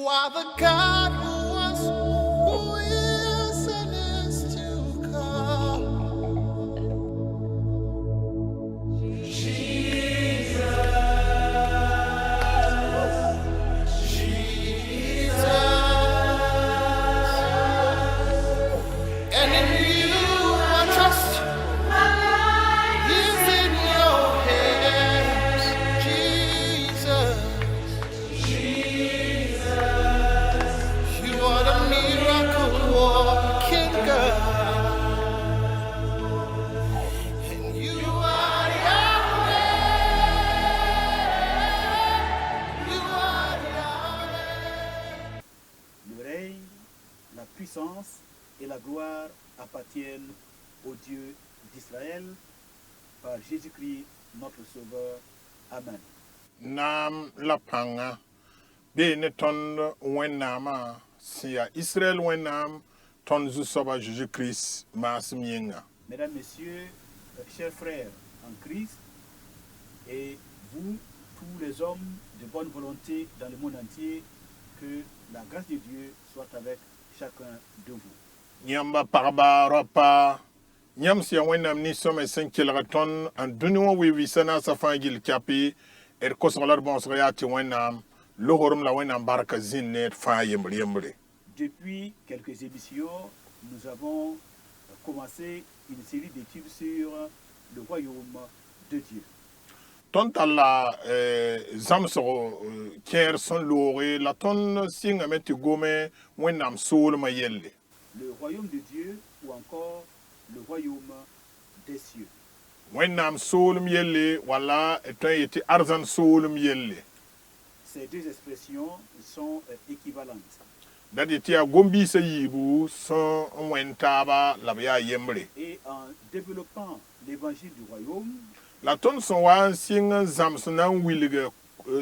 are the God who was, who is, and is to come. And in you I trust. My life is in your hands, Jesus. You are the miracle working God, and you are Yahweh. You are Yahweh. Le règne, la puissance et la gloire appartiennent au Dieu d'Israël par Jésus-Christ notre Sauveur. Amen. Naam la panga be ne ton wennama sia Israël wennam ton zusoba Jésus-Christ masmienga. Mesdames, Messieurs, chers frères en Christ, et vous, tous les hommes de bonne volonté dans le monde entier, que la grâce de Dieu soit avec chacun de vous. Nyamba parba ropa nyam sia wennam ni some senkelga ton an dunwa wi sana safangil kapi kosgalar bonsgayati wennam lohorum la wennam baraka zinnet fa yembre. Depuis quelques émissions, nous avons commencé une série d'études sur le royaume de Dieu. Ton tala zamso kier son lore la ton singa meti gome wennam soul ma yelle. Le royaume de Dieu ou encore le royaume des cieux. Wennam soul yelle wala eton yeti arzan soul yelle. Ces deux expressions sont équivalentes. Dadi tia gombi se yibu son wentaba labya yembre. Et en développant l'évangile du royaume, La ton son wan singa zamsnan wilge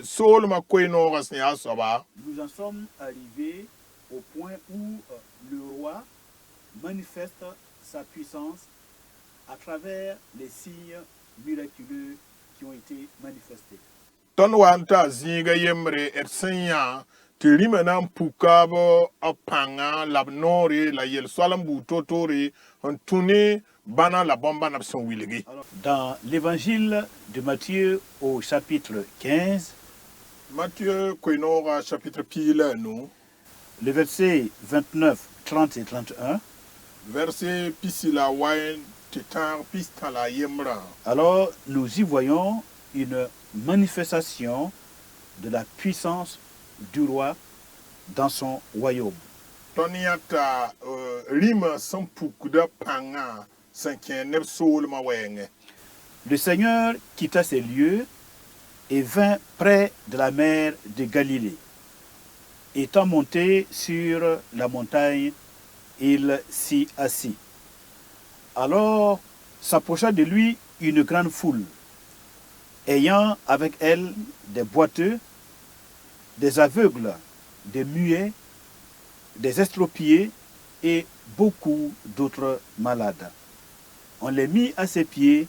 soul ma koino rasni asoba. nous en sommes arrivés au point où le roi manifeste sa puissance à travers les signes miraculeux qui ont été manifestés. Ton wanta zinga yembre senya tirimenan pukabo apanga labnori la yel swalambu totori antuni bana la bomba napson wiligi. Alors, dans l'évangile de Matthieu au chapitre 15, Matthieu koinora chapitre pile nous le verset 29, 30 et 31, verset pisila wain titar pistala yembra. alors nous y voyons une manifestation de la puissance du roi dans son royaume. Toniata rima sans pukuda panga sanken neb soul ma wenge. Le Seigneur quitta ces lieux et vint près de la mer de Galilée. Étant monté sur la montagne, il s'y assit. Alors s'approcha de lui une grande foule, ayant avec elle des boiteux, des aveugles, des muets, des estropiés et beaucoup d'autres malades. On les mit à ses pieds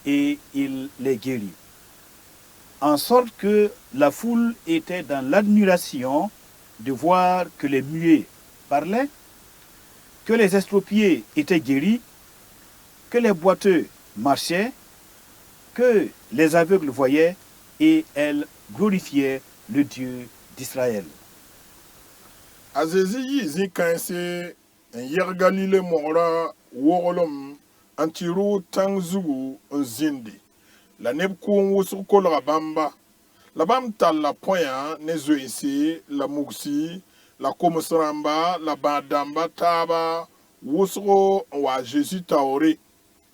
et il les guérit. En sorte que la foule était dans l'admiration de voir que les muets parlaient, que les estropiés étaient guéris, que les boiteux marchaient, que les aveugles voyaient, et elle glorifiait le Dieu d'Israël. Azezi yizi kanse yer Galile mora wogolom antiru tangzu nzindi. La neb kuun wusu kolga bamba. La bam tal la poya ne zoisi la mugsi la komsramba la badamba taba wusu wa Jésus taore.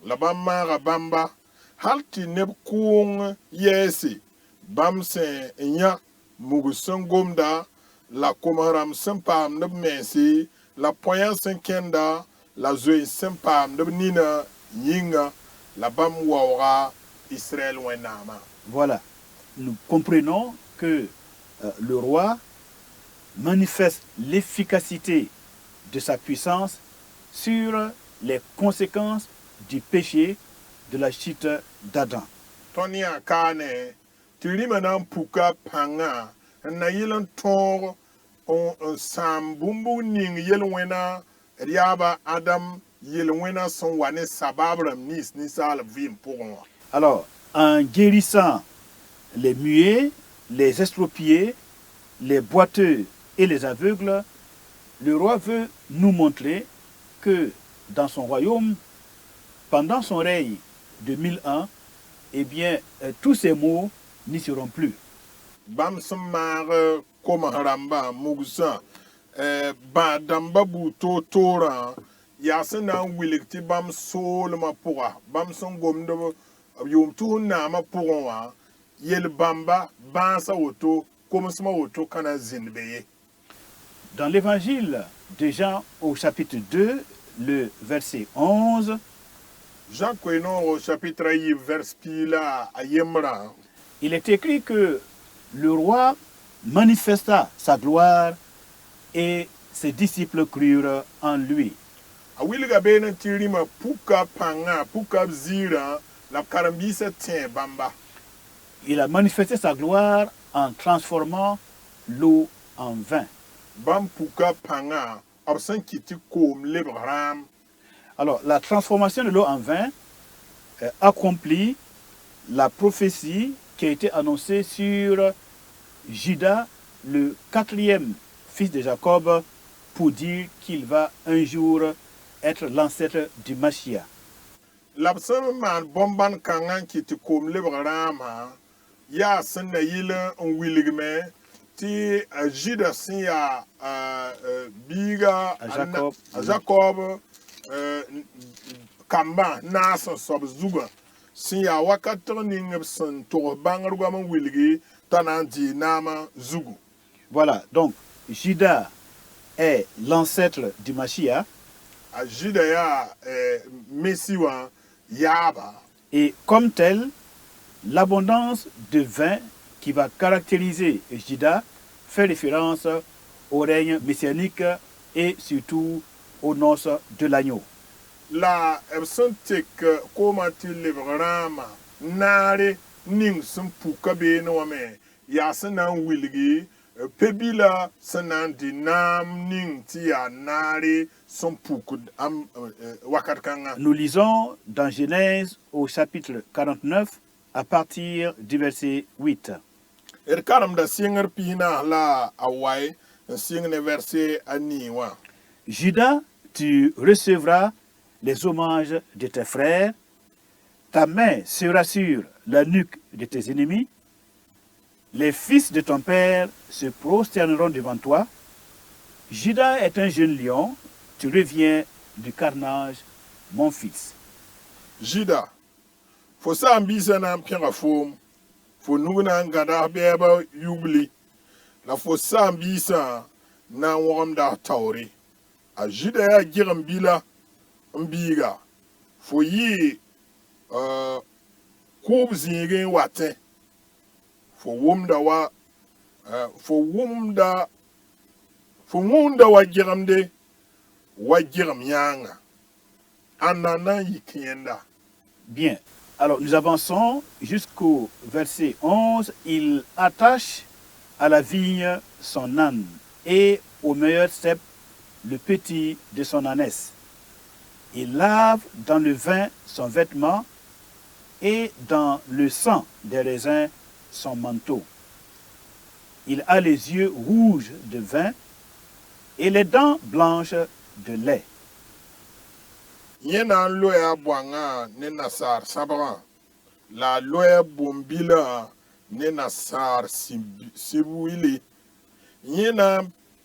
La bam mara bamba halti neb kuun yesi bam se nya mugusun gomda la komaram sempam neb mensi la poya senkenda la zoe sempam neb nina yinga la bam wawra Israël wenama. Voilà, nous comprenons que le roi manifeste l'efficacité de sa puissance sur les conséquences du péché de la chute d'Adam. Tonia kane tirima nan puka panga na yilan tor on sam bumbu ning yel wena riaba Adam yel wena son wane sababram nis nisal vim pour moi. Alors, en guérissant les muets, les estropiés, les boiteux et les aveugles, le roi veut nous montrer que dans son royaume, pendant son règne de 1000 ans, eh bien, tous ces maux n'y seront plus. Bam samar koma haramba mugsa ba damba bu to tora ya sana wilikti bam sol ma pura bam son gomdo yom tu na ma pura yel bamba bansa woto comme sama woto kana zinbeye. Dans l'évangile de Jean au chapitre 2, le verset 11, Jean Koino au chapitre 1 verset pila ayemra il est écrit que le roi manifesta sa gloire et ses disciples crurent en lui. awilga bena tirima puka panga puka zira la karambisa tien bamba. Il a manifesté sa gloire en transformant l'eau en vin. Bam puka panga absan kiti kom lebram. Alors, la transformation de l'eau en vin accomplit la prophétie qui a été annoncée sur Judas, le quatrième fils de Jacob, pour dire qu'il va un jour être l'ancêtre du Mashiach. Labsan man bomban kangan kiti kom lebrama ya sanna yila on wiligme ti ajida siya biga Jacob kamba nasa sob zuga siya wakato ning san to bangar gama wiligi tananti nama zugu. Voilà, donc Judas est l'ancêtre du Mashiach. Ajida ya messiwa yaba. Et comme tel, l'abondance de vin qui va caractériser Judas fait référence au règne messianique et surtout aux noces de l'agneau. La absentek komati lebrama nare ning sun puka be no me ya sanan wilgi pebila sanan dinam ning tia nare sun puku am wakat kanga. Nous lisons dans Genèse au chapitre 49 à partir du verset 8. Karam da singer pina la awai singer verset aniwa. Judas, tu recevras les hommages de tes frères, ta main sera sur la nuque de tes ennemis, les fils de ton père se prosterneront devant toi. Judas est un jeune lion, tu reviens du carnage, mon fils. Judas, faut ça ambisa na mpira fom, faut nuna ngada beba yubli, la faut ça ambisa na wamda tauri. A Judas ya giram bila mbiga, faut yi koub zingin waten, faut wumda wa wa giram de wa giram yanga. Anana yikienda. Bien, alors nous avançons jusqu'au verset 11. Il attache à la vigne son âne et au meilleur cep le petit de son ânesse. Il lave dans le vin son vêtement et dans le sang des raisins son manteau. Il a les yeux rouges de vin et les dents blanches de lait. Yena loya bwanga ne nasar sabra la loya bombila ne nasar sibuili yena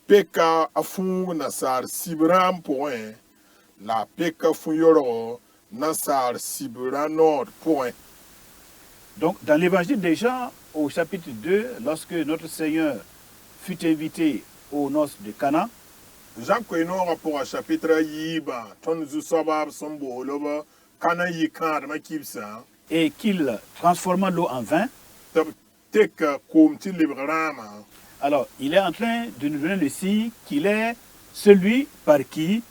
peka afu nasar sibram point la peka fu yoro nasar sibra nord point. Donc dans l'évangile de Jean au chapitre 2, lorsque notre Seigneur fut invité aux noces de Cana, Jean Koino rapport à chapitre yiba ton zu sabab sombo loba kana yikar makibsa et qu'il transforma l'eau en vin, tek komti librama. alors il est en train de nous donner le signe qu'il est celui par qui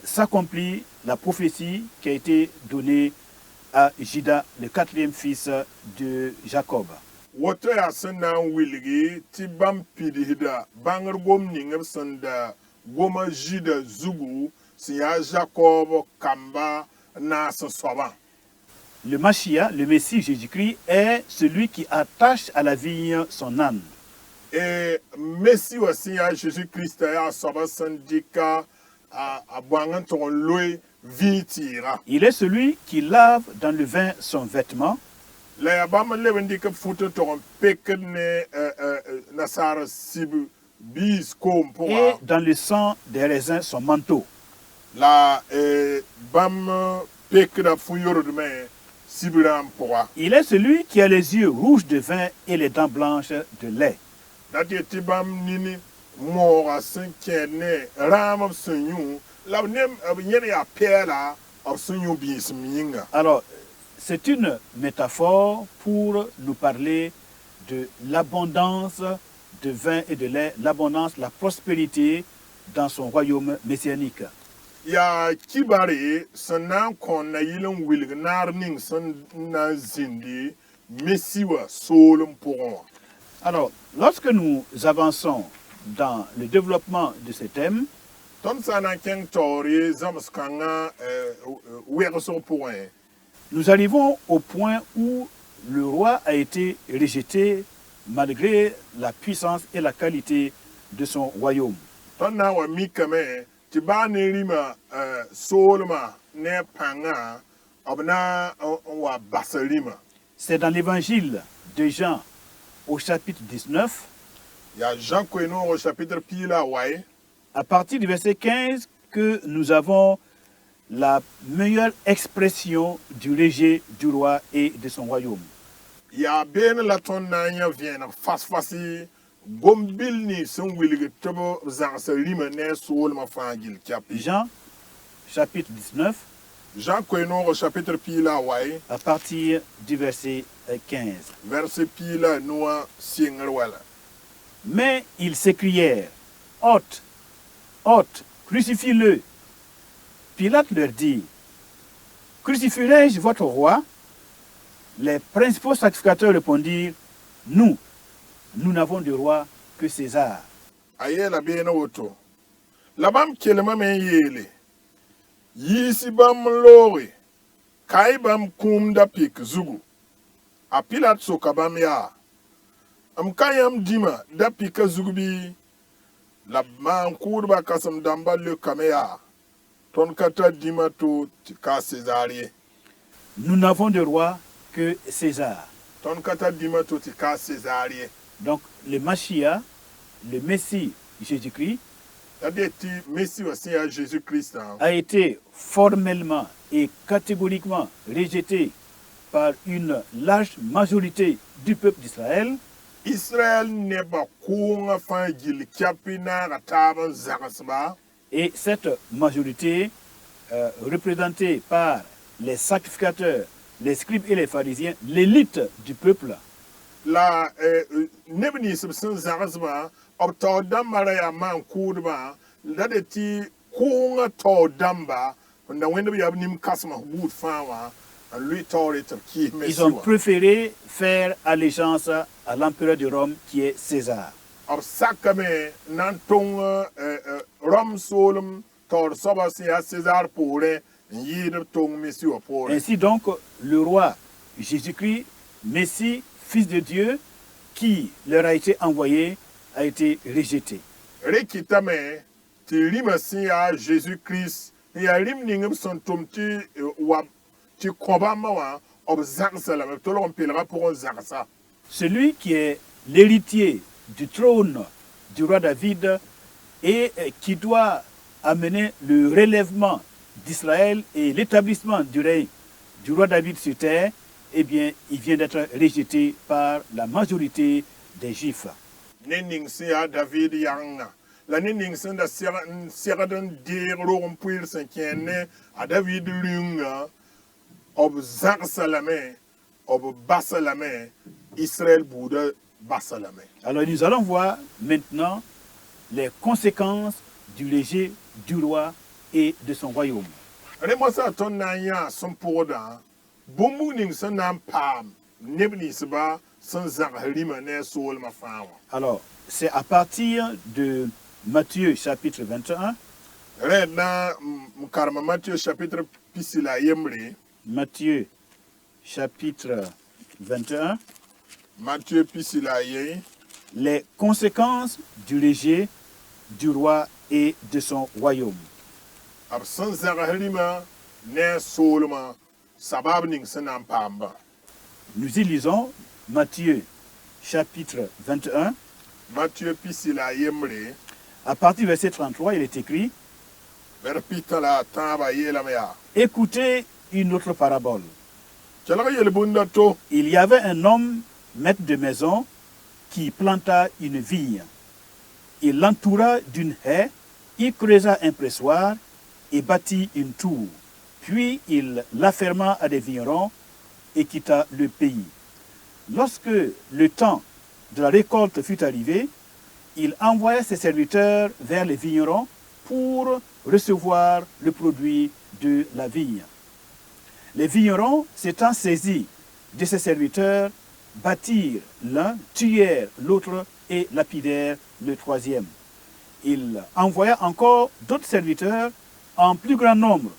s'accomplit la prophétie qui a été donnée à Judas, le quatrième fils de Jacob. woto ya sẽn na n wilgi tɩ bãmb pidisda bãngr gom ning b sẽn da goma zɩda zugu sẽn yaa Jacob kamba naas n soabã. Le Mashiach, le Messie Jésus-Christ, est celui qui attache à la vigne son âne. Et Messie wa sẽn yaa Jésus-Christ yaa soabã sẽn dɩka a bõang n tog n loe vĩig tɩɩga. Il est celui qui lave dans le vin son vêtement La ya bãmb n leb n dɩk b fut n tog n pekd ne nasaar sib biis koom et pʋga. dans le sang des raisins son manteau. La bãmb pekda fu yordme sib rãmb pʋga. Il est celui qui a les yeux rouges de vin et les dents blanches de lait. Dat ye tɩ bãmb nini mooga sẽn kẽed ne rãamb b sẽn yũ la b yẽd yaa pɛɛla b sẽn yũ bĩisem yĩnga. Alors, c'est une métaphore pour nous parler de l'abondance de vin et de lait, l'abondance, la prospérité dans son royaume messianique. Yaa kibare sẽn na n kõn na yɩl n wilg naar ning sẽn na n zĩndi Messi wa soolem pʋgẽ wã. Alors, lorsque nous avançons dans le développement de ce thème, Tõnd sã n na n kẽng taoor ye zãms-kãngã wegsg pʋgẽ, nous arrivons au point où le roi a été rejeté malgré la puissance et la qualité de son royaume. tõnd na n wa mikame tɩ baa ne rĩmã soolmã ne pãngã b na n wa bas rĩmã. C'est dans l'évangile de Jean au chapitre 19, Yaa Jean koe-noog au chapitre pii la a wae, à partir du verset 15, que nous avons la meilleure expression du rejet du roi et de son royaume. yaa beene la tõnd na n yã vẽeneg fas-fasi gom-bil ni sẽn wilg tɩ b zãgsa rĩmã ne a soolmã fãa gill kɛpɩ. Jean chapitre 19, Jean koe-noog au chapitre pii la a wae, à partir du verset 15. verset pii la a noa sɩngr wala. Mais ils s'écrièrent, ôte, ôte, crucifie-le. Pilate leur dit, crucifierai-je votre roi? Les principaux sacrificateurs répondirent, nous n'avons de roi que César. A yeela beene woto. La bãmb kelmame n yeele, yiisi bãmb n looge, ka-y bãmb kũum da pɩk zugu. A Pilat soka bãmb yaa, m ka yãmb dĩmã da pɩka zug bɩ? La maan-kʋʋdbã kãsem-dãmbã leokame yaa, tõnd ka tar dĩmã to tɩ ka a César ye. Nous n'avons de roi que César. Tõnd ka tar dĩmã to tɩ ka a César ye. Donc le Mashiach, le Messie Jésus-Christ, La de tɩ Messi wa sẽn yaa Jésus-Christ a été formellement et catégoriquement rejeté par une large majorité du peuple d'Israël. Israël nebã kʋʋngã fãa gill kɛpɩ naaga taab n zagsba. Et cette majorité, représentée par les sacrificateurs, les scribes et les pharisiens, l'élite du peuple, La neb nins b sẽn zagsba b tao dãmbã ra yaa maan-kʋʋdbã la de tɩ kʋʋngã tao dãmba n da wẽnd b yaa b nim-kãsemã buud fãa wã n lʋɩ taoore tɩ b kɩɩs ils Messi ont wã. préféré faire allégeance à l'empereur de Rome qui est César. B sakame na n tong Rom soolem taoor soabã sẽn yaa César poorẽ n yɩɩd b tong Messi wã poorẽ. Ainsi donc, le roi Jésus-Christ, Messie, Fils de Dieu, qui leur a été envoyé, a été rejeté. Rɩkɩtame tɩ rĩmã sẽn yaa Jésus-Christ n yaa rĩm ning b sẽn tʋm tɩ wa tɩ kõ bãmbã wã b zagsa lame b tolg n pelga pʋgẽ zagsa. Celui qui est l'héritier du trône du roi David et qui doit amener le relèvement d'Israël et l'établissement du règne du roi David sur terre, eh bien, il vient d'être rejeté par la majorité des Juifs. Ne ning sẽn yaa David yãngã la ne ning sẽn da segd n deeg rog n pʋɩɩr sẽn kẽer ne a David rĩngã b zagsa lame b basa lame Israël buudã basa lame. Alors nous allons voir maintenant les conséquences du rejet du roi et de son royaume. Rẽ mosã tõnd na n yãa sẽn pʋgdã bũmb ning sẽn na n paam neb ninsba sẽn zãgs rĩmã ne a soolmã fãa wã. Alors, c'est à partir de Matthieu chapitre 21, Rẽd na n karema Matthieu chapitre pisi la a yembre, Matthieu chapitre 21, Matthieu pisi la a ye, les conséquences du rejet du roi et de son royaume. b sẽn zãgs rĩmã ne a soolmã sabab ning sẽn na n paamba. Nous y lisons Matthieu chapitre 21, Matthieu pisi la a yembre, à partir du verset 33, il est écrit, bd pita la a tãabã yeelame yaa. écoutez une autre parabole. Kelg yel-bũndã to, Il y avait un homme, maître de maison, qui planta une vigne. Il l'entoura d'une haie, il creusa un pressoir et bâtit une tour. Puis il l'afferma à des vignerons et quitta le pays. Lorsque le temps de la récolte fut arrivé, il envoya ses serviteurs vers les vignerons pour recevoir le produit de la vigne. Les vignerons, s'étant saisis de ses serviteurs, bâtirent l'un, tuèrent l'autre et lapidèrent le troisième. Il envoya encore d'autres serviteurs en plus grand nombre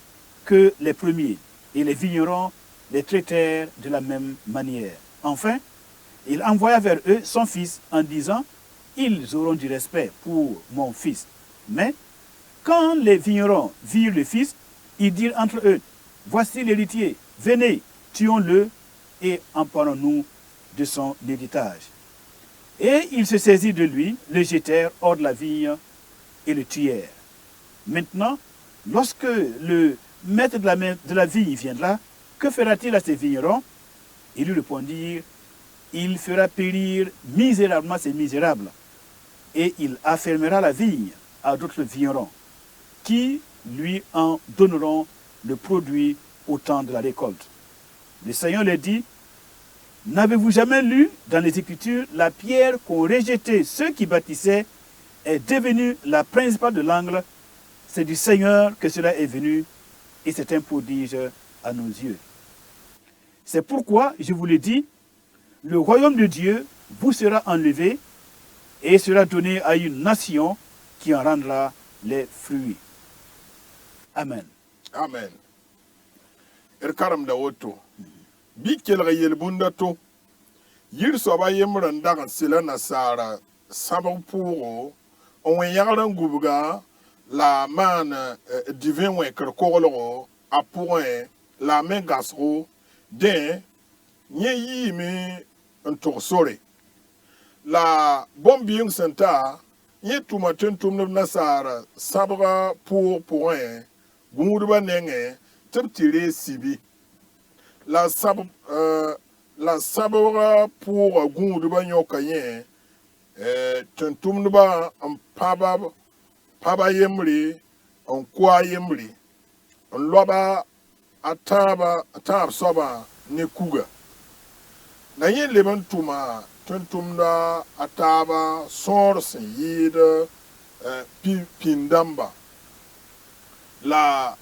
que les premiers, et les vignerons les traitèrent de la même manière. Enfin, il envoya vers eux son fils en disant, « Ils auront du respect pour mon fils. » Mais quand les vignerons virent le fils, ils dirent entre eux, « Voici l'héritier, venez, tuons-le et emparons-nous de son héritage. » Et ils se saisirent de lui, le jetèrent hors de la vigne et le tuèrent. Maintenant, lorsque le maître de la vigne viendra, que fera-t-il à ces vignerons? Ils lui répondirent, il fera périr misérablement ces misérables, et il affermera la vigne à d'autres vignerons, qui lui en donneront le produit au temps de la récolte. Le Seigneur leur dit, n'avez-vous jamais lu dans les Écritures, la pierre qu'ont rejetée ceux qui bâtissaient est devenue la principale de l'angle? C'est du Seigneur que cela est venu, et c'est un prodige à nos yeux. C'est pourquoi, je vous le dis, le royaume de Dieu vous sera enlevé et sera donné à une nation qui en rendra les fruits. Amen. Amen. Karamda woto. Bi kelg yel-bũndã to. Yir soaba yembr n dag n sɩla nasaara sabg pʋʋgo n wẽ yagr n gubga la a maan divin wẽkr koglgo a pʋgẽ la a me gasgo dẽ yẽ yiime n tʋg sore la bõn-bɩɩng sẽn ta yẽ tʋma tʋm-tʋmdb nasaara sabga pʋʋg pʋgẽ gũudbã nengẽ tɩ b tɩ reeg sibi la sabga pʋʋga gũudbã yõka yẽ tʋm-tʋmdbã n paba yembre n kʋa yembre n loaba a tãab soabã ne kuga la yẽ leb n tʋma tʋm-tʋmda a taaba sõor sẽn yɩɩd pĩn-dãmba la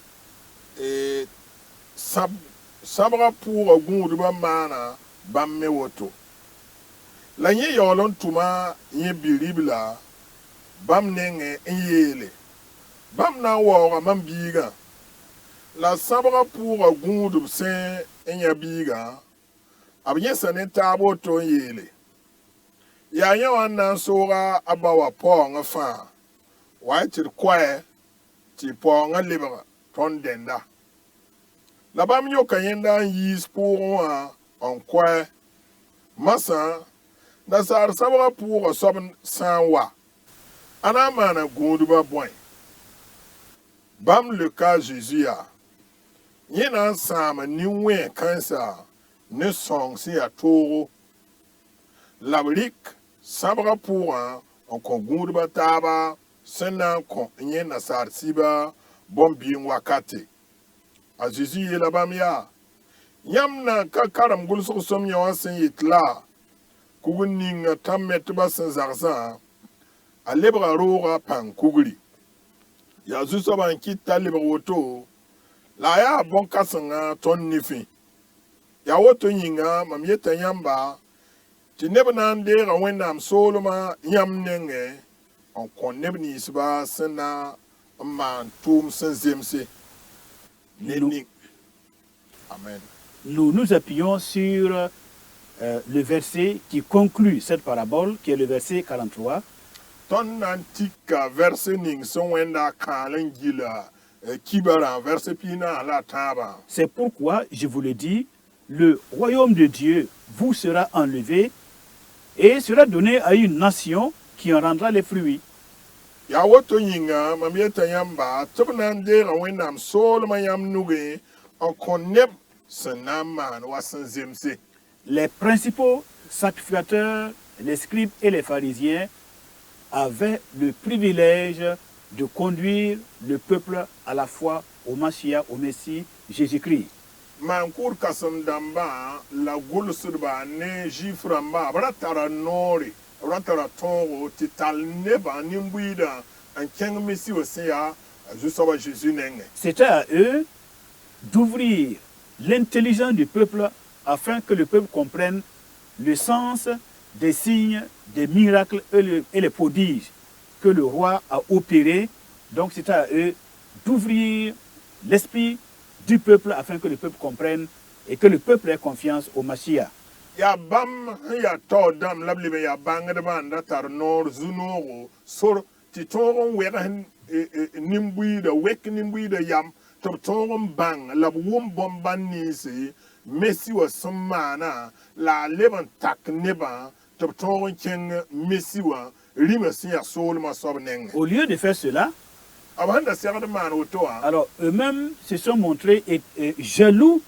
sabga pʋʋga gũudbã maana bãmb me woto la yẽ yaool n tʋma yẽ bi-ribla bãmb nengẽ n yeele bãmb na n waooga mam biigã la sabga pʋʋga gũudb sẽn n yã biigã b yẽsa ne taab woto n yeele yaa yẽ wã n na n sooga a ba wa paoongã fãa wa y tɩ d koɛ tɩ paoongã lebg tõnd dẽnda la bãmb yõka yẽnda n yiis pʋʋgẽ wã n koɛ masã nasaar sabga pʋʋga soab sã n wa a na n maana gũudbã bõe bãmb leoka a Zeezi yaa yẽ na n sãam nin-wẽ kãensa ne sõng sẽn yaa toogo la b rɩk sabga pʋʋgã n kõ gũudbã taaba sẽn na n kõ yẽ nasaar sɩba bõn-bɩɩng wakate a Zeezi yeela bãmb yaa yãmb na n ka karem gʋlsg sõm yã wã sẽn yet la kug ninga tãmb metbã sẽn zagsã a lebga rooga pãng kugri yaa zu-soabã n kɩt t'a lebg woto la a yaa bõn-kãsengã tõnd nifẽ yaa woto yĩnga mam yeta yãmba tɩ neb na n deega wẽnnaam soolmã yãmb nengẽ n kõ neb ninsba sẽn na n maan tʋʋm sẽn zemse ne Nous- ning. Amen. Nous nous appuyons sur le verset qui conclut cette parabole, qui est le verset 43. Tõnd na n tika vɛrse ning sẽn wẽnda kãal n gila kibarã vɛrse piinã la a tãabã. C'est pourquoi, je vous le dis, le royaume de Dieu vous sera enlevé et sera donné à une nation qui en rendra les fruits. Yaa woto yĩnga mam yeta yãmba tɩ b na n deega wẽnnaam soolmã yãmb nuge n kõ neb sẽn na n maan wa sẽn zemse. Les principaux sacrificateurs, les scribes et les pharisiens avaient le privilège de conduire le peuple à la foi au Mashiach, au Messie, Jésus-Christ. Maan-kʋʋd kãsem-dãmbã la gʋlsdbã ne zɩɩf rãmbã b ra tara noore b ra tara tõogo tɩ tall nebã nin-buiidã n kẽng mesi wã sẽn yaa zu-soabã Jésus nengẽ. C'était à eux d'ouvrir l'intelligence du peuple afin que le peuple comprenne le sens des signes, des miracles et les prodiges que le roi a opérés. Donc c'était à eux d'ouvrir l'esprit du peuple afin que le peuple comprenne et que le peuple ait confiance au Mashiach. Yaa bãmb sẽn yaa taoodãmb la b leb n yaa bãngdbã n da tar noor zu-noogo sor tɩ tõog n wegs nin-buiidã wek nin-buiidã yam tɩ b tõog n bãng la b wʋm bõn-bãn ninse mesi wã sẽn maana la a leb n tak nebã tɩ b tõog n kẽng mesi wã rĩmã sẽn yaa soolmã soab nengẽ. Au lieu de faire cela, B sẽn da segd maan woto wã alors eux-mêmes se sont montrés jaloux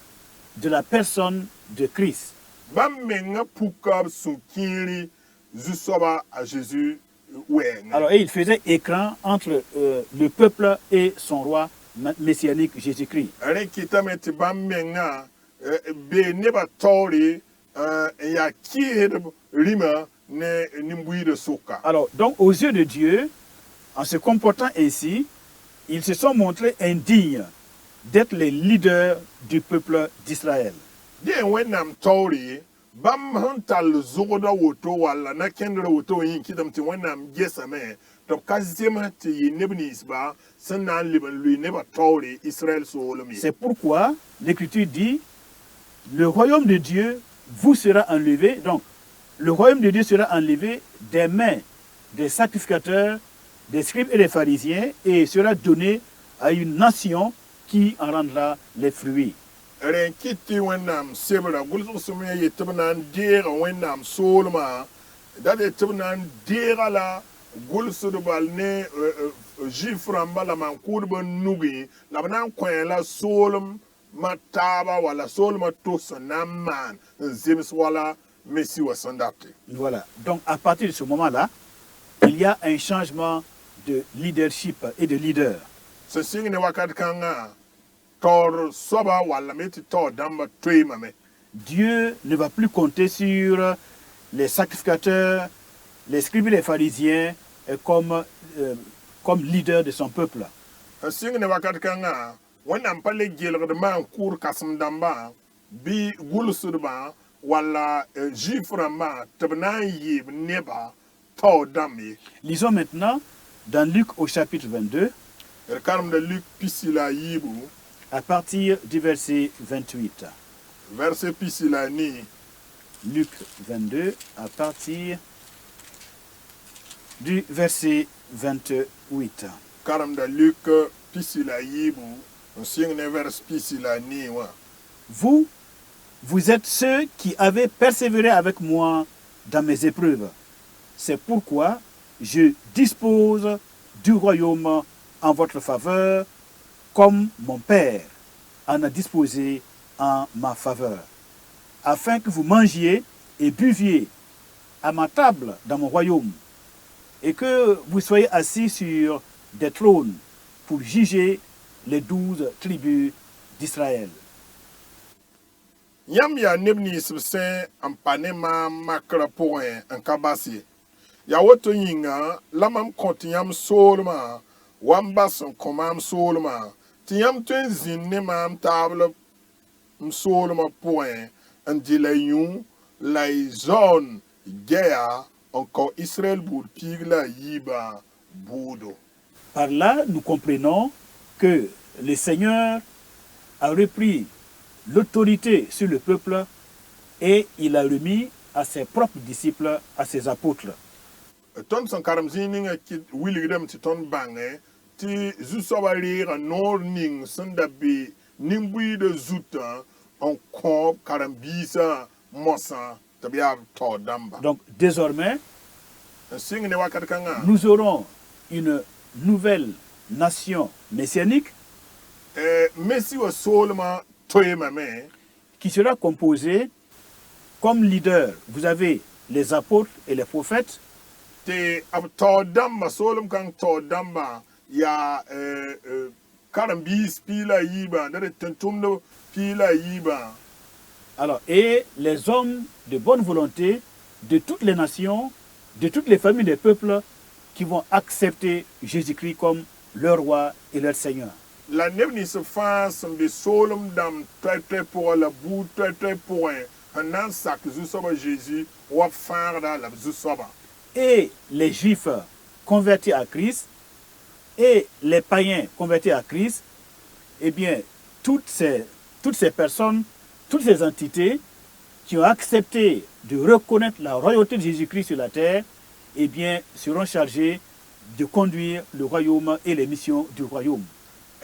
de la personne de Christ. bãmb menga puka b sũ-kiiri zu-soaba a Jésus wɛɛngẽ. Alors, et il faisait écran entre le peuple et son roi messianique Jésus-Christ. Rẽ kɩtame tɩ bãmb menga bee nebã taoore n yaa kɩɩsdb rĩmã ne nin-buiidã sʋka. Alors, donc, aux yeux de Dieu, en se comportant ainsi, ils se sont montrés indignes d'être les leaders du peuple d'Israël. Dẽ wẽnnaam taoore bãmb sẽn tall zʋgda woto walla na-kẽndrã woto wã yĩn kɩtame tɩ wẽnnaam gesame tɩ b ka zems tɩ yɩ neb ninsba sẽn na n leb n lʋɩ nebã taoore Israël soolem ye. C'est pourquoi l'Écriture dit, le royaume de Dieu vous sera enlevé. Donc, le royaume de Dieu sera enlevé des mains des sacrificateurs, des scribes et des pharisiens et sera donné à une nation qui en rendra les fruits. Rẽ kɩt tɩ wẽnnaam sebra gʋlsg-sẽm yã yetɩ b na n deega wẽnnaam soolmã da de tɩ b na n deega la gʋlsdba ne zɩɩf rãmba la maan-kʋʋdbã nuge la b na n kõ la soolmã taaba walla soolmã tos sẽn na n maan n zems wala mesi wã sẽn date. Voilà. Donc, à partir de ce moment-là, il y a un changement de leadership et de leader. sẽn sɩng ne wakat kãngã taoor soaba walla me tɩ taoor dãmbã toeemame. Dieu ne va plus compter sur les sacrificateurs, les scribes et les pharisiens comme leaders de son peuple. Sẽn sɩng ne wakat kãngã wẽnnaam pa le gelgd maan-kʋʋd kãsem-dãmbã bɩ gʋlsdbã walla zɩɩf rãmbã tɩ b na n yɩɩb nebã taoor dãmb ye. Lisons maintenant dans Luc au chapitre 22, D karemda Luk pisi la a yiibu à partir du verset 28. vɛrse pisi la nii Luc 22, à partir du verset 28. karemda Luk pisi la a yiibu n sɩng ne vɛrs pisi la a nii wã. Vous êtes ceux qui avez persévéré avec moi dans mes épreuves. C'est pourquoi je dispose du royaume en votre faveur, comme mon Père en a disposé en ma faveur, afin que vous mangiez et buviez à ma table dans mon royaume, et que vous soyez assis sur des trônes pour juger les 12 tribus d'Israël. Yãmb yaa neb ninsb sẽn n pa ne maam makrã pʋgẽ n ka bas ye. Yaa woto yĩnga la mam kõ tɩ yãmb soolmã wa n bas n kõ maam soolmã tɩ yãmb tõe n zĩnd ne maam taabl m soolmã pʋgẽ n dɩ la yũ la y zaoon gaya encore Israël bout pigla yiba boudo. Par là, nous comprenons que le Seigneur a repris l'autorité sur le peuple et il a remis à ses propres disciples, à ses apôtres. Ton son karam zininga kit willigdem ti ton bange ti zusoba lira nor ning sandabi nimbui de zuta en komp karam bisa mosa tabia to damba. Donc désormais, Sing ne wakat kanga. nous aurons une nouvelle nation messianique Messi wa solma toyema me qui sera composée comme leader. Vous avez les apôtres et les prophètes, te ab to damba solum kang to damba ya karam bis pila yiba dare tentumdo pila yiba. alors, et les hommes de bonne volonté de toutes les nations, de toutes les familles des peuples qui vont accepter Jésus-Christ comme leur roi et leur Seigneur. La neb ni se fa som be solum dam très pour la bout très pour un nan sak zu soba Jésus wa farda la zu soba. Et les Juifs convertis à Christ et les païens convertis à Christ, eh bien, toutes ces personnes, toutes ces entités qui ont accepté de reconnaître la royauté de Jésus-Christ sur la terre, eh bien, seront chargées de conduire le royaume et les missions du royaume.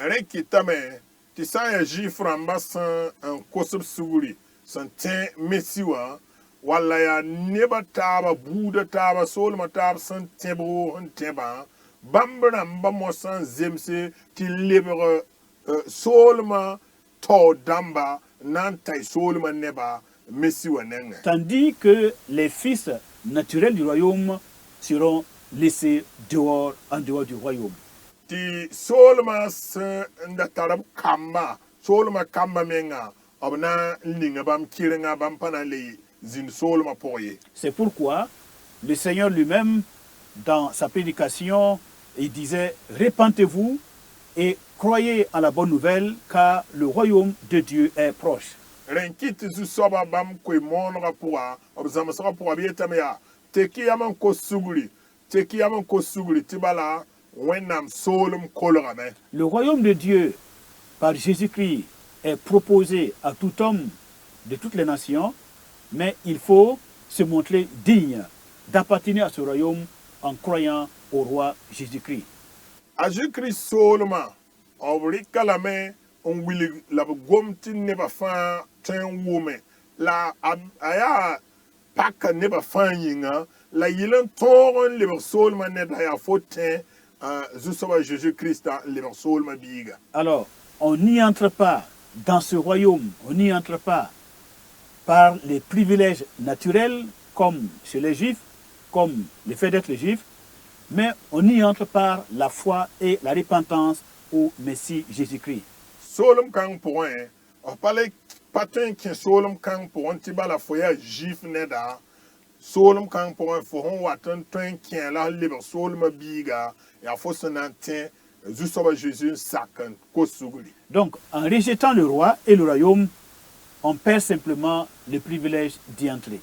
Reki tame ti sa ya jiframba san an kosub suguri san ten mesiwa wala ya neba taba buda taba solma taba san tebo han teba bambra mbamo san zemse ti lebre solma to damba nan tai solma neba mesiwa nenge. Tandis que les fils naturels du royaume seront laissés dehors, en dehors du royaume. Ti solma se nda tarab kamba solma kamba menga abna linga bam kirenga bam panale zin solma poye. C'est pourquoi le Seigneur lui-même, dans sa prédication, il disait « Répentez-vous et croyez en la bonne nouvelle, car le royaume de Dieu est proche. » Renkit zu soba bam kwe monra poa obzama soba poa bietame ya teki yaman ko suguri tibala wenam solum kolora me. Le royaume de Dieu, par Jésus-Christ, est proposé à tout homme de toutes les nations, mais il faut se montrer digne d'appartenir à ce royaume en croyant au roi Jésus-Christ. A Jésus-Christ soluma obrika la me on wili la gomti neba fa ten wume la aya paka neba fa yinga la yilen toron le soluma ne da ya foten zusoba Jésus-Christ le soluma biga. Alors, on n'y entre pas dans ce royaume, on n'y entre pas par les privilèges naturels, comme chez les Juifs, comme le fait d'être Juif, mais on y entre par la foi et la repentance au Messie Jésus-Christ. Solum kang pour un, on parlait patin qui solum kang pour un tiba la foya Juif neda, solum kang pour un foron watan tun qui la libre solum biga, et a fausse nantin, zusoba Jésus sakan, kosuguli. Donc, en rejetant le roi et le royaume, on perd simplement le privilège d'y entrer.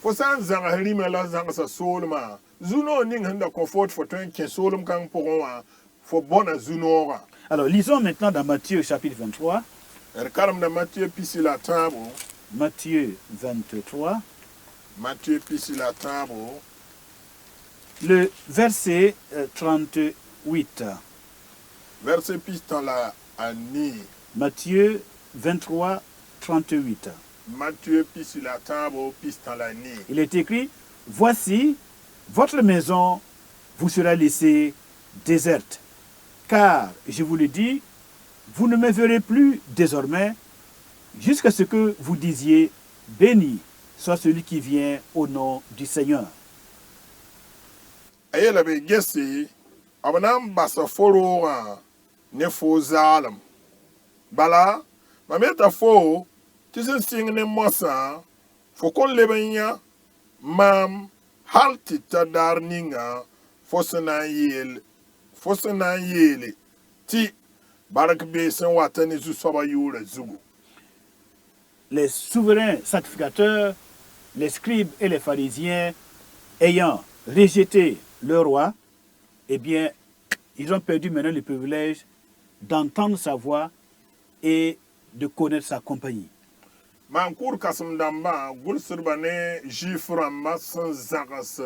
Fosan zanga rime la zanga sa soluma, zuno ning handa confort for tun qui solum kang pour un, for bona zunora. Alors, lisons maintenant dans Matthieu chapitre 23. Karam da Matthieu pisi la tabo, Matthieu 23, Matthieu pisi la tabo, le verset 38. verset pisi dans la ani. Matthieu 23, 38. Matthieu pisi la tabo, pisi dans la ni. Il est écrit, « Voici, votre maison vous sera laissée déserte. Car, je vous le dis, vous ne me verrez plus désormais, jusqu'à ce que vous disiez, béni soit celui qui vient au nom du Seigneur. » Ayela be gesi, abanam basa forora ne fo zalam. Bala, mameta fo, tisin sing ne mosa, fo kon lebenya, mam, halti tadar ninga, fosana yele, ti, barak besen watani zu soba yura zugu. Les souverains sacrificateurs les scribes et les pharisiens, ayant rejeté le roi, eh bien, ils ont perdu maintenant le privilège d'entendre sa voix et de connaître sa compagnie. Mankur kasum damba gulsirba ne jiframba san zagas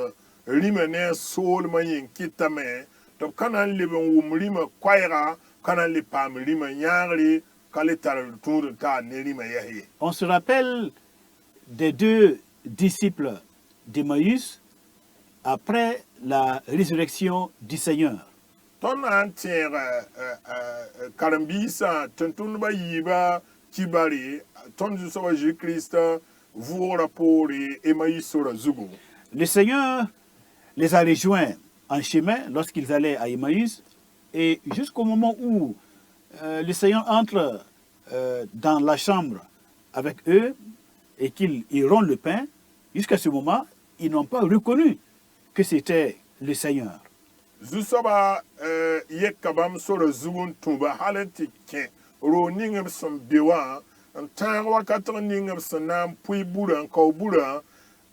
rima ne sol mayin kitame to kanan libin wum rima kwaira kanan li pam rima nyangri kalitar tur ta ne rima yahi. On se rappelle des deux disciples d'Emmaüs après la résurrection du Seigneur. Ton antier karambisa tuntunba yiba kibari ton zusoba Jésus-Christ voura pour Emmaüs sur Zugo. Le Seigneur les a rejoints en chemin lorsqu'ils allaient à Emmaüs et jusqu'au moment où le Seigneur entre dans la chambre avec eux et qu'ils rompt le pain, jusqu'à ce moment, ils n'ont pas reconnu que c'était le Seigneur. Zusoba yekabam sur Zugun Tuba halenti ken roningam son bewa en tan wakatan ningam sanam pui bura ko bura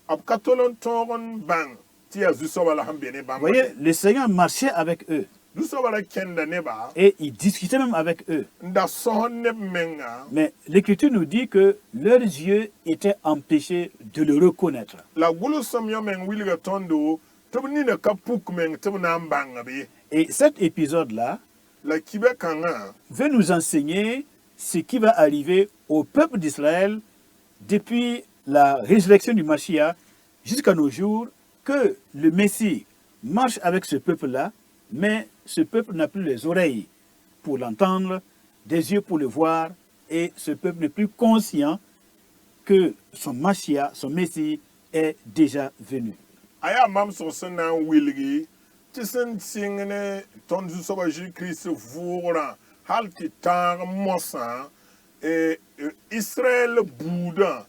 ab katolon toron bang tia Zusoba la hambene bam. Vous voyez, le Seigneur marchait avec eux Zusoba la kenda neba et il discutait même avec eux. nda sohon neb menga Mais l'Écriture nous dit que leurs yeux étaient empêchés de le reconnaître. la gulu som yo men wilga tondo tobni na kapuk men tobna bang be Et cet épisode-là la kibe kanga veut nous enseigner ce qui va arriver au peuple d'Israël depuis la résurrection du Mashiach jusqu'à nos jours, que le Messie marche avec ce peuple-là, mais ce peuple n'a plus les oreilles pour l'entendre, des yeux pour le voir, et ce peuple n'est plus conscient que son Mashiach, son Messie, est déjà venu. aya mam so sena wilgi tisen singene ton Zusoba Jésus-Christ voura halti tar mosa Israël bouda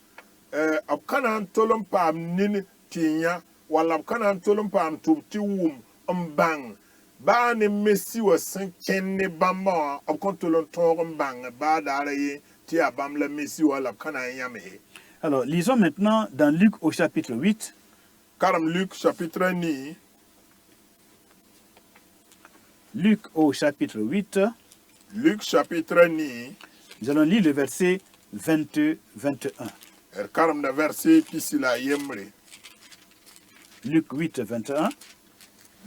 ab kanan tolom pam nin tinya wala ab kanan tolom pam tubti wum mbang ba ne Messi wa sen kenne bamba ab kon tolon tor mbang ba daraye ti abam la Messi wala ab kanan yame. Alors, lisons maintenant dans Luc au chapitre 8, Karam Luc chapitre ni Luc au chapitre 8, Luc chapitre ni nous allons lire le verset 22-21. karam da verset pisila yemre. Luc 8, 21.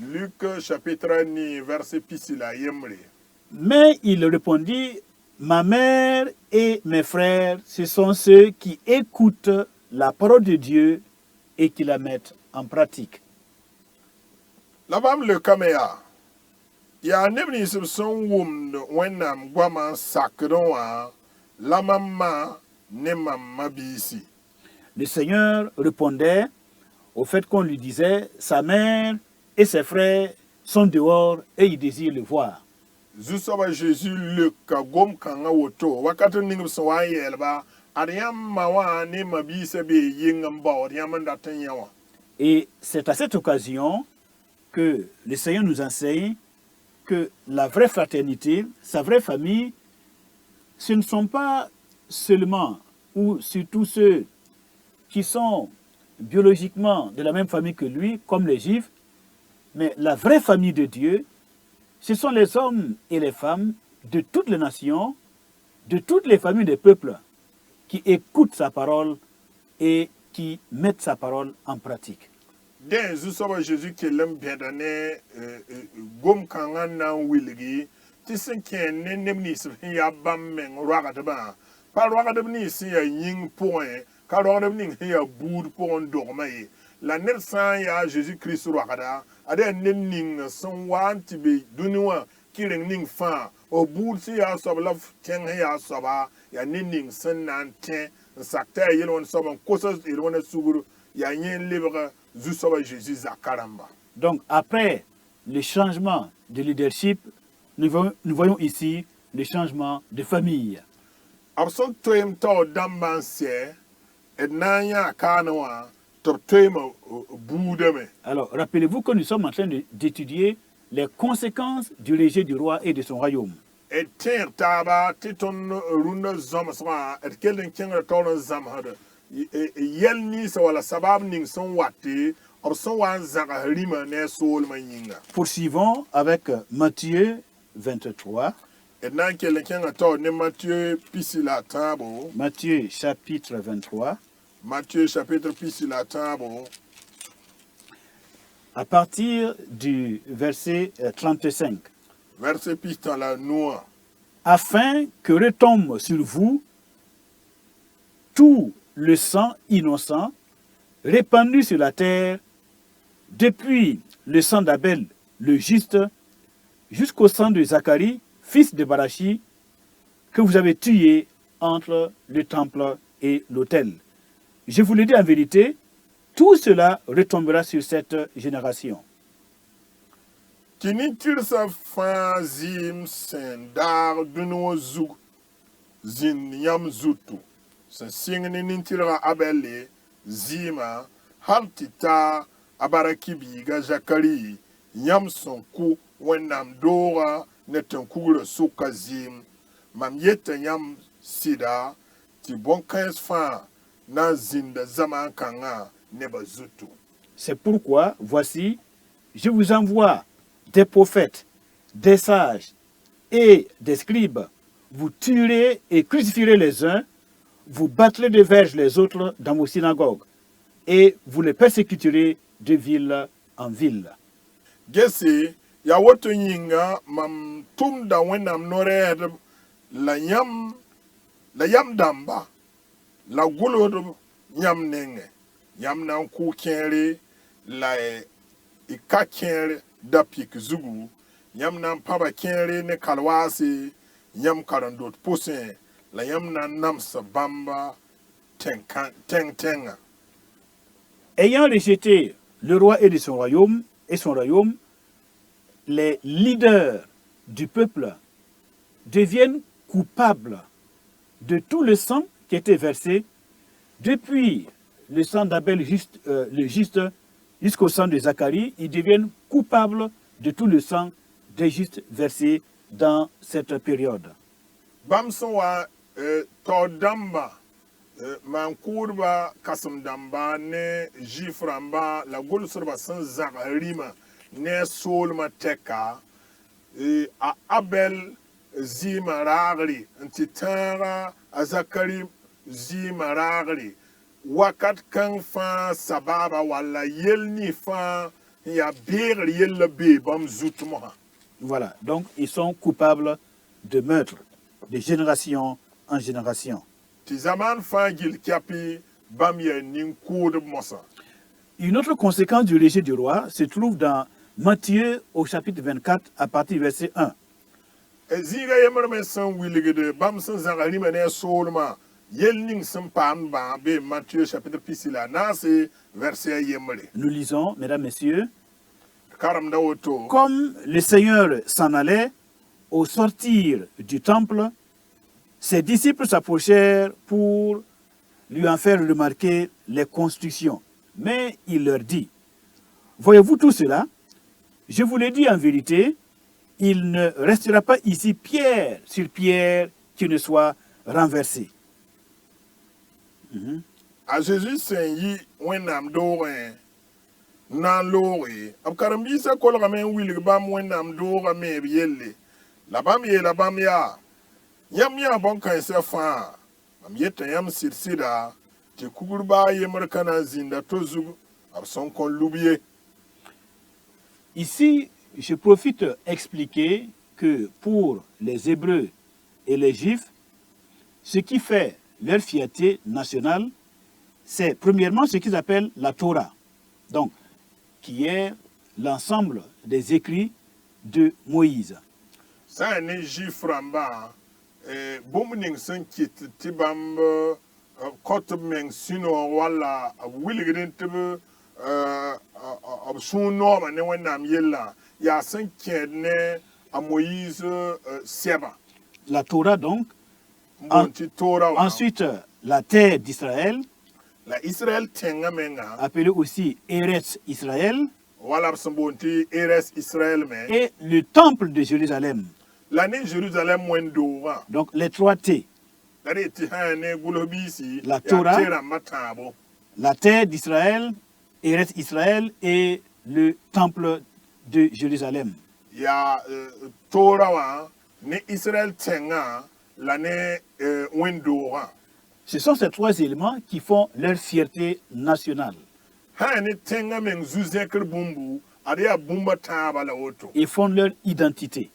Luc chapitre ni verset pisila yemre. Mais il répondit, ma mère et mes frères, ce sont ceux qui écoutent la parole de Dieu et qui la mettent en pratique. Labam le kamea. Ya nebni sub son wum wenam gwaman sakron wa lamama nemam bisi. Le Seigneur répondait au fait qu'on lui disait, sa mère et ses frères sont dehors et il désire le voir. Zusoba Jésus le kagom kanga woto wakato ningum so wa yelba ariam mawa ne mabisa be yingam ba ariam ndaten yawa. Et c'est à cette occasion que le Seigneur nous enseigne que la vraie fraternité, sa vraie famille, ce ne sont pas seulement ou surtout ceux qui sont biologiquement de la même famille que lui, comme les Juifs, mais la vraie famille de Dieu, ce sont les hommes et les femmes de toutes les nations, de toutes les familles des peuples, qui écoutent sa parole et qui mettent sa parole en pratique. Den Zusoba Jésus qui l'aime bien donné gom kanga na wilgi tisen ken ne nemni se ya bam men raga de ba pa raga de ni si ya ying point ka raga de ni ya boud pour dormir la net san ya Jésus Christ raga da ade ning son wan ti be duniwa kiring ning fa o boud si ya so la ten ya so ba ya ning san nan ten sakta yelon so ban kosa yelon suguru ya yen libre Zusoba Jésus zakaramba. Donc après le changement de leadership, nous voyons ici le changement de famille. Abson toyem to dambanse ednanya kanwa to toyem boudeme. Alors rappelez-vous que nous sommes en train d'étudier les conséquences du rejet du roi et de son royaume. Et ter taba titon runa zomswa et kelden kenga toron zamhade yel ninsã wala sabab ning sẽn wate b sẽn wa n zãgs rĩmã ne a soolmã yĩnga. Poursuivons avec Matthieu 23. D na n kell n kẽngã taood ne Matthieu pisi la a tãabo. Matthieu chapitre 23. Matthieu chapitre pisi la a tãabo. À partir du verset 35. Verset pis tã la noa. Afin que retombe sur vous tout le sang innocent répandu sur la terre, depuis le sang d'Abel le juste, jusqu'au sang de Zacharie, fils de Barachi, que vous avez tué entre le temple et l'autel. Je vous le dis en vérité, tout cela retombera sur cette génération. Tɩ nin-tɩrsã fãa zɩɩm sẽn daag dũni wã zug zĩnd yãmb zutu sẽn sɩng ne nin-tɩrgã abɛlle zɩɩmã hal tɩ ta a baraki biiga zakari yãmb sẽn kʋ wẽnnaam doogã ne tẽn-kugrã sʋka zɩɩm mam yeta yãmb sɩda tɩ bõn-kãens fãa na n zĩnda zamaan kãngã nebã zutu. C'est pourquoi, voici, je vous envoie des prophètes, des sages et des scribes. Vous tuerez et crucifierez les uns, vous battrez de verges les autres dans vos synagogues, et vous les persécuterez de ville en ville. Gese, ya woto yĩnga mam tʋmda wẽnnaam no-rɛɛdb la yam dãmba la gʋlsdb yãmb nengẽ. Yãmb na n kʋ kẽere la y ka kẽer da-pɩk zugu. Yãmb na n pãba kẽere ne kalwaase yãmb karen-dot pʋsẽ la yãmb na n namsa bãmba tẽng-tẽngã. Ayant rejeté le roi et son royaume, les leaders du peuple deviennent coupables de tout le sang qui était versé depuis le sang d'Abel le juste jusqu'au sang de Zacharie. Ils deviennent coupables de tout le sang des justes versé dans cette période. Bãmb sẽn wa taood dãmba maan-kʋʋdbã kãsem dãmba ne zɩɩf rãmba la gʋlsdbã sẽn zãgs rĩmã ne a soolmã tɛka a Abel zɩɩmã raagre n tɩ tãaga a Zakari zɩɩmã raagre wakat kãng fãa sababa walla yell ni fãa n yaa beegr yella bee bãmb zut mosã. Voilà, donc ils sont coupables de meurtre, de génération en génération. Tɩ zamaan fãa gill kɛpɩ bãmb yaa nin-kʋʋdb mosã. Une autre conséquence du rejet du roi se trouve dans Matthieu au chapitre 24 à partir du verset 1. Zĩiga yembrame sẽn wilgd bãmb sẽn zãgs rĩmã ne a soolmã yell ning sẽn paam bãa bee Matthieu chapitre pisi la a naase verset a yembre. Nous lisons, mesdames, messieurs, Karamda woto. comme le Seigneur s'en allait au sortir du temple, ses disciples s'approchèrent pour lui en faire remarquer les constructions. Mais il leur dit, voyez-vous tout cela? Je vous le dis en vérité, il ne restera pas ici pierre sur pierre qui ne soit renversée. A Jésus sẽn yi wẽnnaam doogẽ na n looge b karen-biisã kolgame n wilg bãmb wẽnnaam doogã meeb yelle la bãmb yeela bãmb yaa yãmb yaa bõn-kãensã fãa mam yeta yãmb sɩd-sɩda tɩ kugr baa yembr ka na n zĩnda to zug b sẽn kõn lub ye. Ici, je profite expliquer que pour les Hébreux et les Juifs, ce qui fait leur fierté nationale, c'est premièrement ce qu'ils appellent la Torah, donc qui est l'ensemble des écrits de Moïse. Sã n ne Juif rãmbã bũmb ning sẽn kɩt tɩ bãmb kõt b meng sũ-noog walla b wilgd tɩ b sũur noomã ne wẽnnaam yellã yaa sẽn kẽed ne a Moïse sɛba. La Torah donc, n boond tɩ toora wã ensuite la terre d'Israël, la Israël tẽngã menga appelée aussi Eretz Israël, wala b sẽn boond tɩ Eres Israël me et le temple de Jérusalem. la ne Jérusalem wẽn-doogã. Donc les trois T. Dari ti hane gulobisi La ya Torah. tera matabo. la terre d'Israël, Eretz Israël et le temple de Jérusalem. Ya Torah wa ne Israël tenga la ne windora. Ce sont ces trois éléments qui font leur fierté nationale Hane tenga men zuzekr bumbu aria bumba taba la oto. et font leur identité.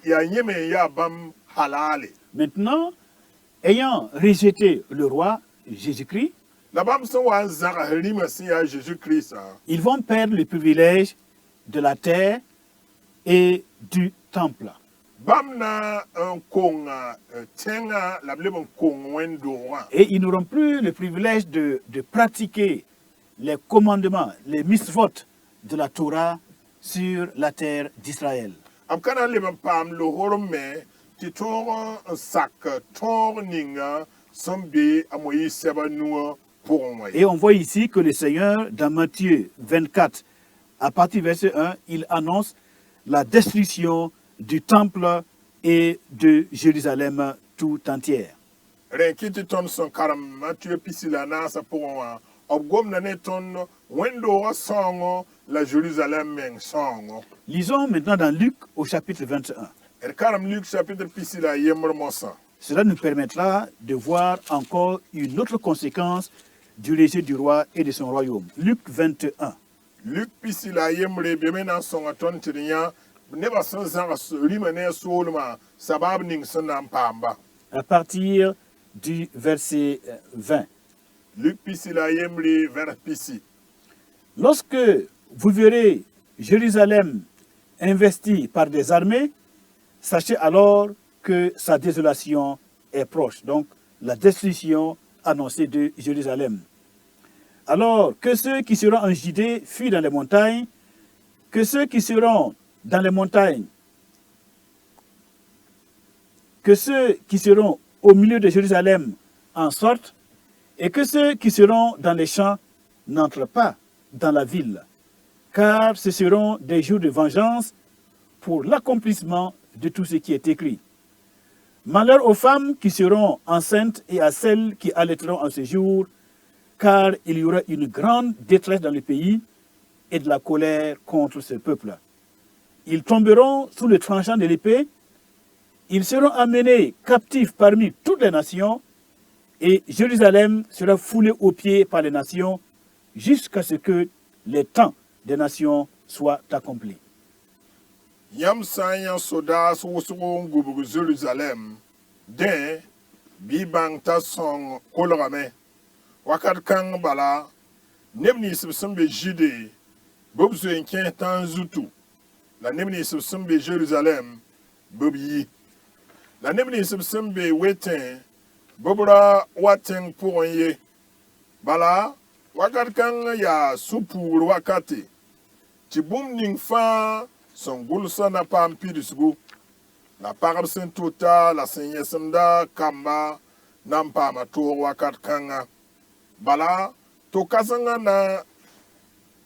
Ya nyeme ya bam halale. Maintenant, ayant rejeté le roi Jésus-Christ, La bam so wa zara rima si ya Jésus-Christ. ils vont perdre le privilège de la terre et du temple. Bam na konga tenga la blebon kong wendora. Et ils n'auront plus le privilège de pratiquer les commandements, les mitzvot de la Torah sur la terre d'Israël. Am kana leben pam lo horome ti tor sak tor ninga sombe amoyi seba nuwa pour moi. Et on voit ici que le Seigneur, dans Matthieu 24, à partir du verset 1, il annonce la destruction du temple et de Jérusalem tout entière. Renkiti ton son karam Mathieu pisila na sa pour moi. Obgom na ne ton wendo songo la Jérusalem men songo. Lisons maintenant dans Luc au chapitre 21. Er karam Luc chapitre pisila yemre mosa. Cela nous permettra de voir encore une autre conséquence du rejet du roi et de son royaume. Luc 21. Luc pisila yemre bemena songa ton tinya ne ba son zanga rimene solma sabab ning sonam pamba. À partir du verset 20. Luc pisila yemre vers pisi. Lorsque vous verrez Jérusalem investie par des armées, sachez alors que sa désolation est proche. Donc, la destruction annoncée de Jérusalem. Alors que ceux qui seront en Judée fuient dans les montagnes, que ceux qui seront dans les montagnes, que ceux qui seront au milieu de Jérusalem en sortent, et que ceux qui seront dans les champs n'entrent pas dans la ville, car ce seront des jours de vengeance pour l'accomplissement de tout ce qui est écrit. Malheur aux femmes qui seront enceintes et à celles qui allaiteront en ce jour, car il y aura une grande détresse dans le pays et de la colère contre ce peuple. Ils tomberont sous le tranchant de l'épée, ils seront amenés captifs parmi toutes les nations, et Jérusalem sera foulée aux pieds par les nations jusqu'à ce que les temps des nations soient accomplis. Yam sanya sodas wusugo ngubu Jerusalem den bi bang ta song kolorame wakat kang bala nebni sibsumbe jide bobso enken tan zutu la nebni sibsumbe Jerusalem bobi la nebni sibsumbe weten bobra waten pour ye bala wakat kang ya supur wakati tibum ning fa son gulsa na pam pidisgu la parab sen tota la senye semda kamba nam pama to wakat kanga bala to kasanga na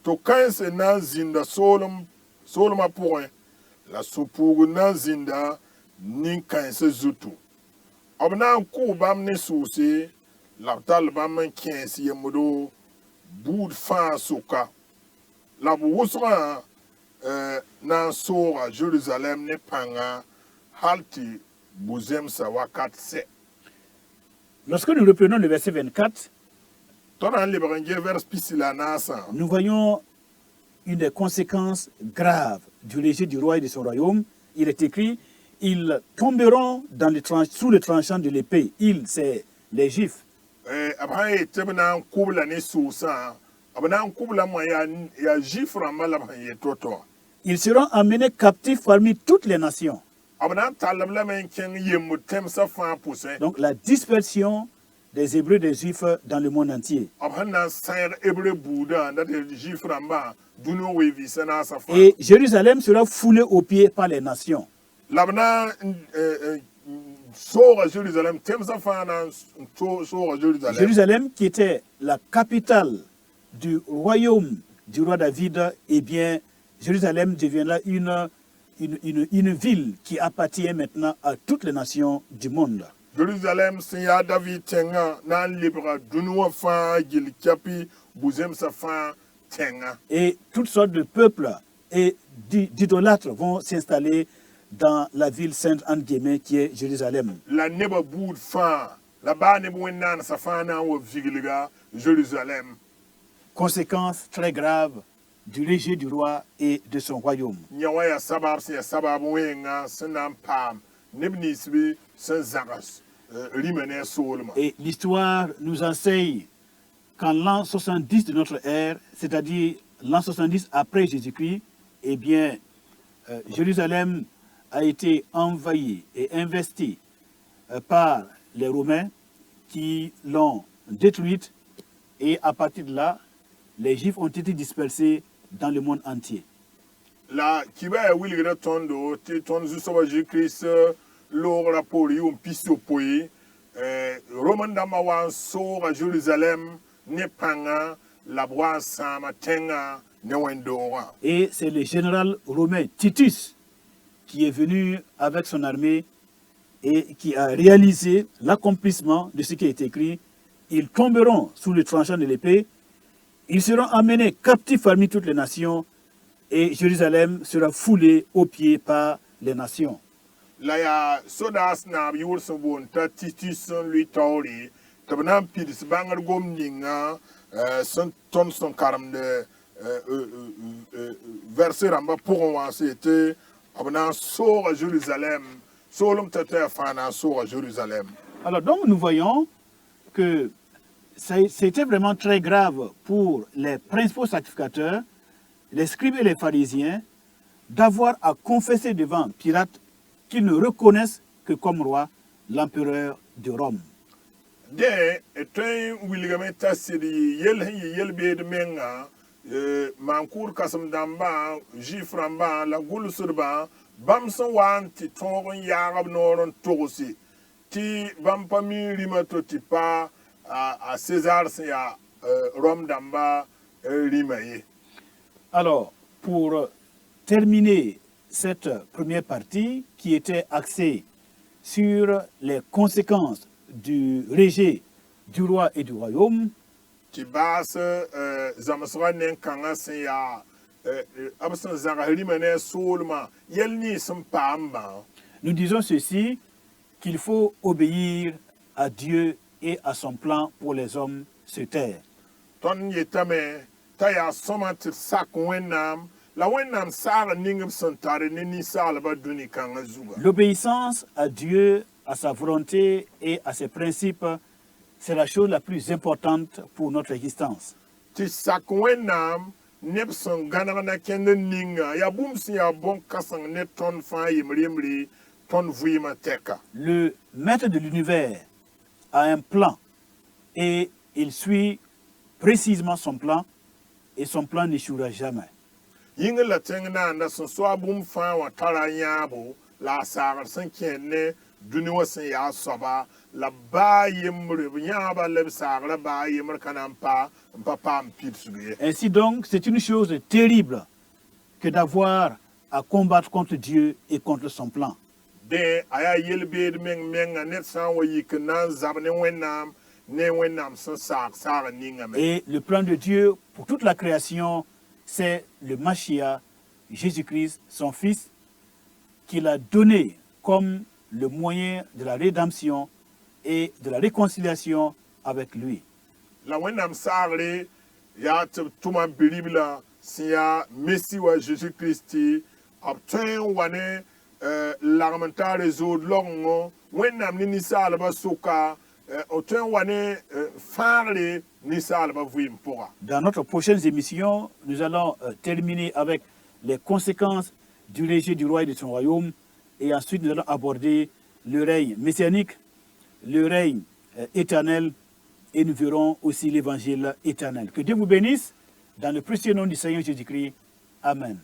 to kanse na zinda soloma point la supugu na zinda nin kanse zutu obna ku bam ne susi la tal bam kensi yemudo bud fa suka la wusra na sora Jérusalem ne panga halti buzem sa wakat se. Lorsque nous reprenons le verset 24, Tonan libranje vers pisila nasa. nous voyons une des conséquences graves du rejet du roi et de son royaume. Il est écrit, ils tomberont sous le tranchant de l'épée. Ils, c'est les Juifs. Abhaye tebna kubla ne susa. Abna kubla mo ya jifra malabha ye toto. Ils seront emmenés captifs parmi toutes les nations. Abna talabla men ken yemutem sa fa pousse. Donc la dispersion des Hébreux et des Juifs dans le monde entier. Abhana sayr ebre bouda ndat jifra ma duno wevi sana sa fa. Et Jérusalem sera foulée aux pieds par les nations. Labna sora Jérusalem tem sa fa na sora Jérusalem. Jérusalem, qui était la capitale du royaume du roi David, eh bien, Jérusalem deviendra une ville qui appartient maintenant à toutes les nations du monde. Jerusalem sẽn yaa David tẽngã na n lebga dũni wã fãa gill kɛpy bu-zemsã fãa tẽngã. Et toutes sortes de peuples et d'idolâtres vont s'installer dans la ville sainte, entre guillemets, qui est Jérusalem. La nebã buud fãa la baa neb wẽn-naansã fãa na n wa viglga Jérusalem. Conséquence très grave du rejet du roi et de son royaume. Yã wã yaa sabab sẽn yaa sabab wẽngã sẽn na n paam neb ninsb sẽn zãgs rĩmã ne a soolmã. Et l'histoire nous enseigne qu'en l'an 70 de notre ère, c'est-à-dire l'an 70 après Jésus-Christ, eh bien, Jérusalem a été envahie et investie par les Romains qui l'ont détruite, et à partir de là, les Juifs ont été dispersés dans le monde entier. La kiba ya wilgra tõndo tɩ tõnd zu-soaba Jésus-Kirist loogra poor yʋʋm pis yopoe Roman dãmbã wa n sooga Jérusalem ne pãnga la b wa n sãama tẽngã ne wẽn-doogã. Et c'est le général romain Titus qui est venu avec son armée et qui a réalisé l'accomplissement de ce qui est écrit. Ils tomberont sous le tranchant de l'épée, ils seront emmenés captifs parmi toutes les nations, et Jérusalem sera foulée aux pieds par les nations. La yaa sodaas naab yʋʋr sẽn boond t'a Titus sẽn lʋɩ taoore tɩ b na n pids bãngr gom ninga sẽn tõnd sẽn karemd vɛrse rãmbã pʋgẽ wã sẽn yetɩ b na n sooga Jérusalem soolem t'a tɩ yaa fãa na n sooga Jérusalem. Alors donc nous voyons que c'était vraiment très grave pour les principaux sacrificateurs, les scribes et les pharisiens, d'avoir à confesser devant Pilate qu'ils ne reconnaissent que comme roi l'empereur de Rome. De tõe n wilgame t'a sɩd yell sẽn yɩ yel-beed menga maan-kʋʋd kãsem dãmbã Zuif rãmbã la gʋlsdbã bãmb sẽn wa n tɩ tõog n yaag b noor n togse tɩ bãmb pa mi rĩmã to tɩ pa a César sẽn yaa Rome dãmbã rĩmã ye. Alors, pour terminer cette première partie qui était axée sur les conséquences du rejet du roi et du royaume, tɩ baas zãmsgã nen-kãngã sẽn yaa b sẽn zãgs rĩmã ne a soolmã yɛl nins sẽn paambã. nous disons ceci, qu'il faut obéir à Dieu et à son plan pour les hommes sur terre. Tõnd yetame t'a yaa sõma tɩ d sak Wẽnnaam la Wẽnnaam saag ning b sẽn tare ne ninsaalbã dũni kãngã zugã. L'obéissance à Dieu, à sa volonté et à ses principes, c'est la chose la plus importante pour notre existence. Tɩ sak Wẽnnaam neb sẽn gãneg na kẽnd ninga yaa bũmb sẽn yaa bõn-kãseng ne tõnd fãa yembre tõnd vɩɩmã tɛka. Le maître de l'univers a un plan et il suit précisément son plan et son plan n'échouera jamais. Yĩngr la tẽng naanda sẽn so a bũmb fãa wã tara yãabo la a saagr sẽn kẽed ne dũni wã sẽn yaa soaba la baa yembre b yãaba la b saagra baa yembr ka na n pa paam pidsg ye. Ainsi donc, c'est une chose terrible que d'avoir à combattre contre Dieu et contre son plan. De a yaa yel-beed menga ned sã n wa yik n na n zab ne Wẽnnaam sẽn saag ningame. Et le plan de Dieu pour toute la création, c'est le Mashiach, Jésus-Christ, son Fils, qu'il a donné comme le moyen de la rédemption et de la réconciliation avec lui. La Wẽnnaam saagre yaa tɩ b tʋma bi-ribla sẽn yaa Messi wa Jésus-Kirist tɩ b tõe n wa ne lagem n taare zood logengo Wẽnnaam ne ninsaalbã soka b tõe n wa ne fãagre ninsaalbã vɩɩm pʋga. Dans notre prochaine émission, nous allons terminer avec les conséquences du rejet du roi et de son royaume, et ensuite nous allons aborder le règne messianique, le règne éternel, et nous verrons aussi l'évangile éternel. Que Dieu vous bénisse, dans le précieux nom du Seigneur Jésus-Christ. Amen.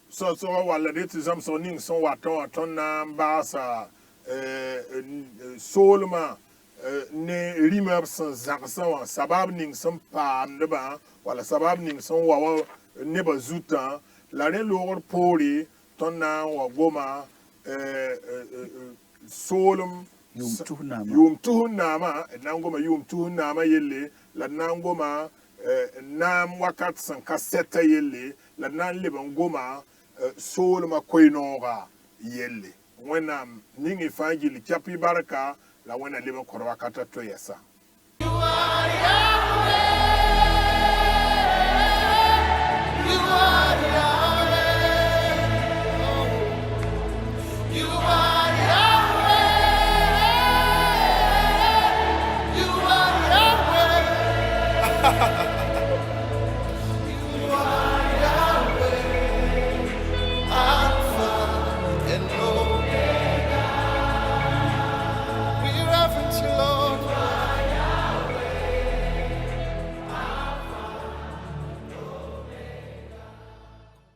Sõsgã walla de tɩ zãmsg ning sẽn wat wã tõnd na n baasa soolmã ne rĩmã b sẽn zãgsã wã sabab ning sẽn paamdbã walla sabab ning sẽn wa wa nebã zutã la rẽ loogr poore tõnd na n wa goma soolem Yum Tuhunama. yum tuhunama nangoma yum tuhunama yelle la nangoma nam wakat san kaseta yelle la nan liban goma solma koinora yelle wenam ningi fangili chapi baraka la wena liban korwa kata to yasa